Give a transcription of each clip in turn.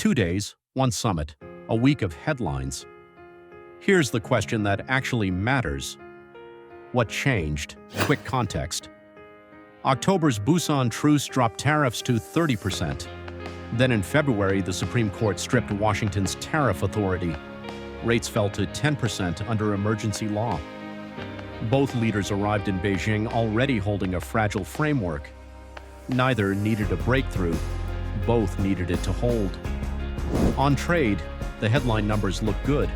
2 days, one summit, a week of headlines. Here's the question that actually matters. What changed? Quick context. October's Busan truce dropped tariffs to 30%. Then in February, the Supreme Court stripped Washington's tariff authority. Rates fell to 10% under emergency law. Both leaders arrived in Beijing already holding a fragile framework. Neither needed a breakthrough. Both needed it to hold. On trade, the headline numbers look good.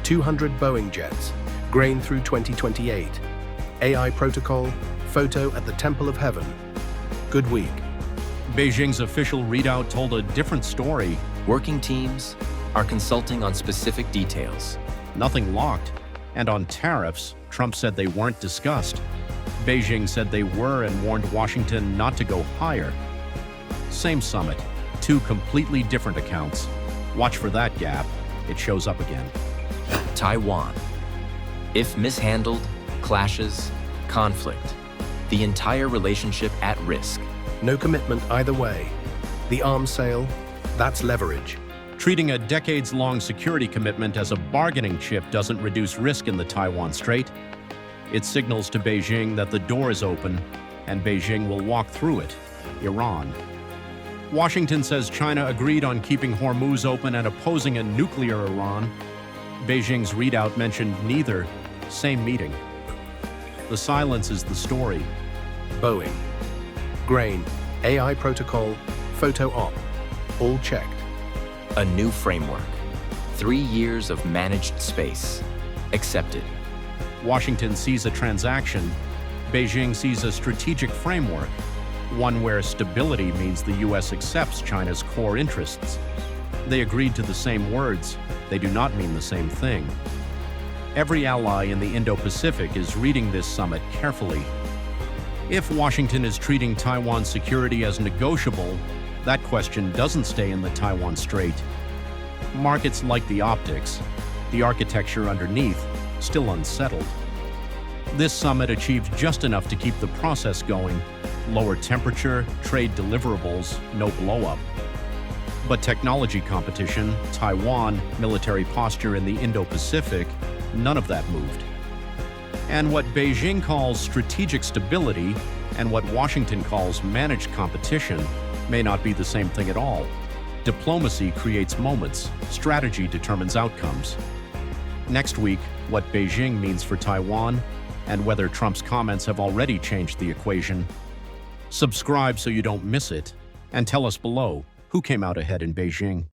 200 Boeing jets, grain through 2028. AI protocol, photo at the Temple of Heaven. Good week. Beijing's official readout told a different story. Working teams are consulting on specific details. Nothing locked. And on tariffs, Trump said they weren't discussed. Beijing said they were and warned Washington not to go higher. Same summit, two completely different accounts. Watch for that gap. It shows up again. Taiwan. If mishandled, clashes, conflict, the entire relationship at risk. No commitment either way. The arms sale, that's leverage. Treating a decades-long security commitment as a bargaining chip doesn't reduce risk in the Taiwan Strait. It signals to Beijing that the door is open, and Beijing will walk through it. Iran. Washington says China agreed on keeping Hormuz open and opposing a nuclear Iran. Beijing's readout mentioned neither. Same meeting. The silence is the story. Boeing. Grain, AI protocol, photo op. All checked. A new framework. 3 years of managed space. Accepted. Washington sees a transaction. Beijing sees a strategic framework, one where stability means the U.S. accepts China's core interests. They agreed to the same words. They do not mean the same thing. Every ally in the Indo-Pacific is reading this summit carefully. If Washington is treating Taiwan's security as negotiable, that question doesn't stay in the Taiwan Strait. Markets like the optics, the architecture underneath, still unsettled. This summit achieved just enough to keep the process going. Lower temperature, trade deliverables, no blowup. But technology competition, Taiwan, military posture in the Indo-Pacific, none of that moved. And what Beijing calls strategic stability and what Washington calls managed competition may not be the same thing at all. Diplomacy creates moments, strategy determines outcomes. Next week, what Beijing means for Taiwan and whether Trump's comments have already changed the equation. Subscribe so you don't miss it, and tell us below who came out ahead in Beijing.